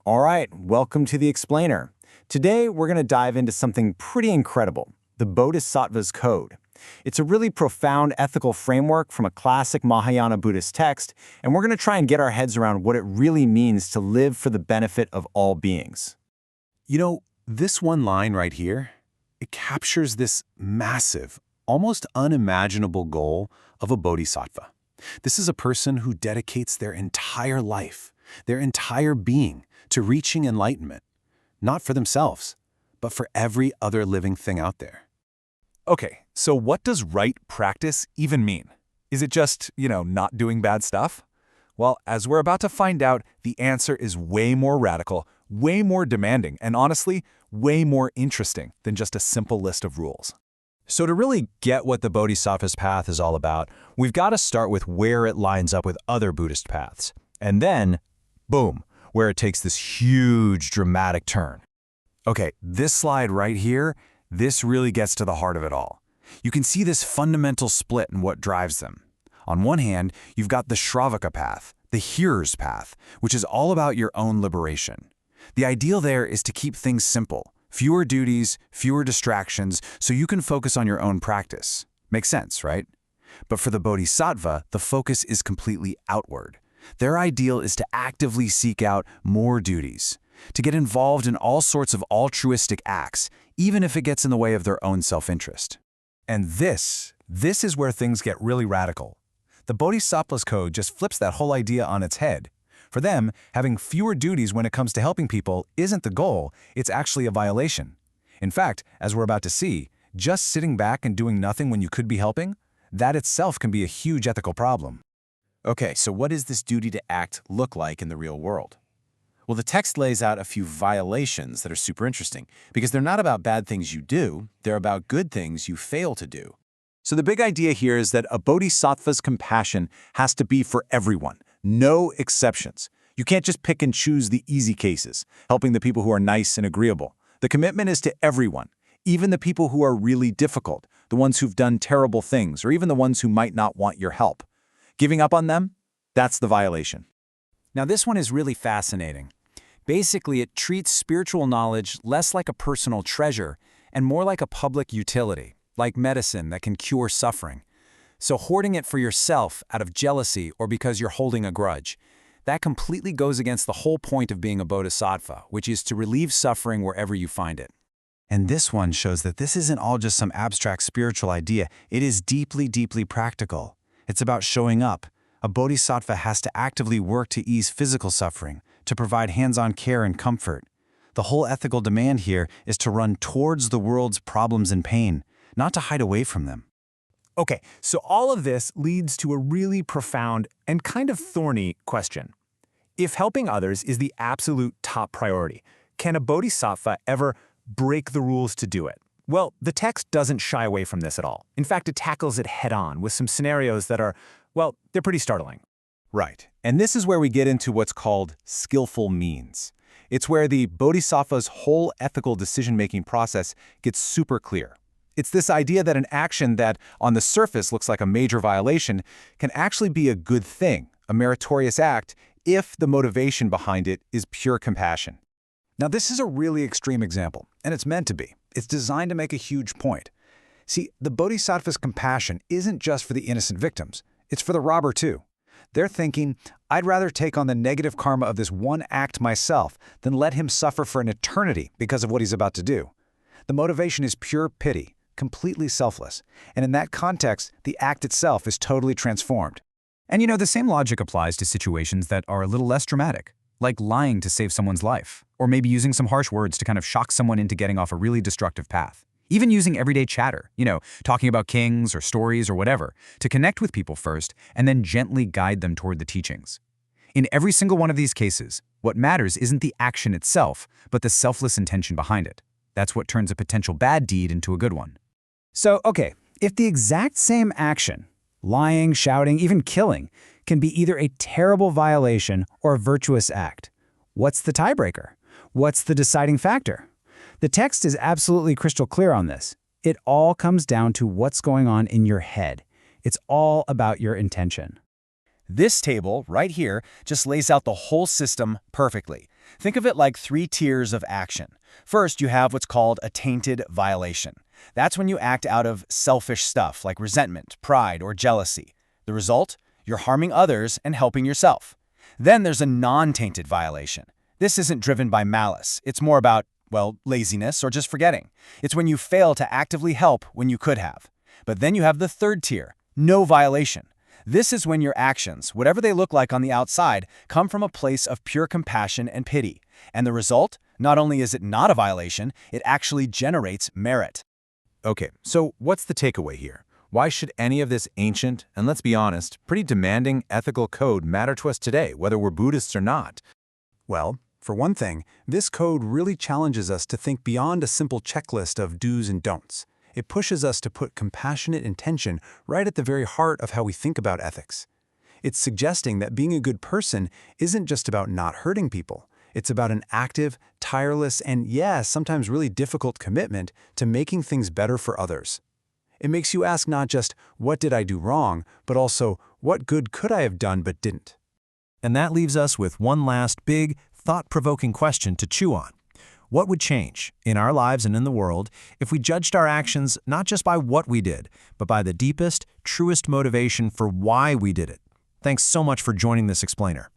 All right, welcome to the Explainer. Today, we're going to dive into something pretty incredible, the Bodhisattva's Code. It's a really profound ethical framework from a classic Mahayana Buddhist text, and we're going to try and get our heads around what it really means to live for the benefit of all beings. This one line right here, it captures this massive, almost unimaginable goal of a bodhisattva. This is a person who dedicates their entire life, their entire being, to reaching enlightenment, not for themselves, but for every other living thing out there. Okay, so what does right practice even mean? Is it just, not doing bad stuff? Well, as we're about to find out, the answer is way more radical, way more demanding, and honestly, way more interesting than just a simple list of rules. So to really get what the Bodhisattva's path is all about, we've got to start with where it lines up with other Buddhist paths. And then, boom, where it takes this huge dramatic turn. Okay, this slide right here, this really gets to the heart of it all. You can see this fundamental split in what drives them. On one hand, you've got the Shravaka path, the hearer's path, which is all about your own liberation. The ideal there is to keep things simple, fewer duties, fewer distractions, so you can focus on your own practice. Makes sense, right? But for the Bodhisattva, the focus is completely outward. Their ideal is to actively seek out more duties, to get involved in all sorts of altruistic acts, even if it gets in the way of their own self-interest. And this is where things get really radical. The Bodhisattva's Code just flips that whole idea on its head. For them, having fewer duties when it comes to helping people isn't the goal, it's actually a violation. In fact, as we're about to see, just sitting back and doing nothing when you could be helping, that itself can be a huge ethical problem. Okay, so what does this duty to act look like in the real world? Well, the text lays out a few violations that are super interesting, because they're not about bad things you do, they're about good things you fail to do. So the big idea here is that a bodhisattva's compassion has to be for everyone, no exceptions. You can't just pick and choose the easy cases, helping the people who are nice and agreeable. The commitment is to everyone, even the people who are really difficult, the ones who've done terrible things, or even the ones who might not want your help. Giving up on them? That's the violation. Now this one is really fascinating. Basically, it treats spiritual knowledge less like a personal treasure and more like a public utility, like medicine that can cure suffering. So hoarding it for yourself out of jealousy or because you're holding a grudge, that completely goes against the whole point of being a bodhisattva, which is to relieve suffering wherever you find it. And this one shows that this isn't all just some abstract spiritual idea. It is deeply, deeply practical. It's about showing up. A bodhisattva has to actively work to ease physical suffering, to provide hands-on care and comfort. The whole ethical demand here is to run towards the world's problems and pain, not to hide away from them. Okay, so all of this leads to a really profound and kind of thorny question. If helping others is the absolute top priority, can a bodhisattva ever break the rules to do it? Well, the text doesn't shy away from this at all. In fact, it tackles it head-on with some scenarios that are, well, they're pretty startling. Right, and this is where we get into what's called skillful means. It's where the bodhisattva's whole ethical decision-making process gets super clear. It's this idea that an action that, on the surface, looks like a major violation can actually be a good thing, a meritorious act, if the motivation behind it is pure compassion. Now this is a really extreme example, and it's meant to be. It's designed to make a huge point. See, the bodhisattva's compassion isn't just for the innocent victims, it's for the robber too. They're thinking, I'd rather take on the negative karma of this one act myself than let him suffer for an eternity because of what he's about to do. The motivation is pure pity, completely selfless, and in that context, the act itself is totally transformed. And the same logic applies to situations that are a little less dramatic, like lying to save someone's life, or maybe using some harsh words to kind of shock someone into getting off a really destructive path. Even using everyday chatter, talking about kings or stories or whatever, to connect with people first and then gently guide them toward the teachings. In every single one of these cases, what matters isn't the action itself, but the selfless intention behind it. That's what turns a potential bad deed into a good one. So, okay, if the exact same action, lying, shouting, even killing, can be either a terrible violation or a virtuous act, what's the tiebreaker? What's the deciding factor? The text is absolutely crystal clear on this. It all comes down to what's going on in your head. It's all about your intention. This table, right here, just lays out the whole system perfectly. Think of it like 3 tiers of action. First, you have what's called a tainted violation. That's when you act out of selfish stuff like resentment, pride, or jealousy. The result? You're harming others and helping yourself. Then there's a non-tainted violation. This isn't driven by malice. It's more about, well, laziness or just forgetting. It's when you fail to actively help when you could have. But then you have the third tier, no violation. This is when your actions, whatever they look like on the outside, come from a place of pure compassion and pity. And the result? Not only is it not a violation, it actually generates merit. Okay, so what's the takeaway here? Why should any of this ancient, and let's be honest, pretty demanding ethical code matter to us today, whether we're Buddhists or not? Well, for one thing, this code really challenges us to think beyond a simple checklist of do's and don'ts. It pushes us to put compassionate intention right at the very heart of how we think about ethics. It's suggesting that being a good person isn't just about not hurting people. It's about an active, tireless, and yes, sometimes really difficult commitment to making things better for others. It makes you ask not just, what did I do wrong, but also, what good could I have done but didn't? And that leaves us with one last big, thought-provoking question to chew on. What would change in our lives and in the world if we judged our actions not just by what we did, but by the deepest, truest motivation for why we did it? Thanks so much for joining this explainer.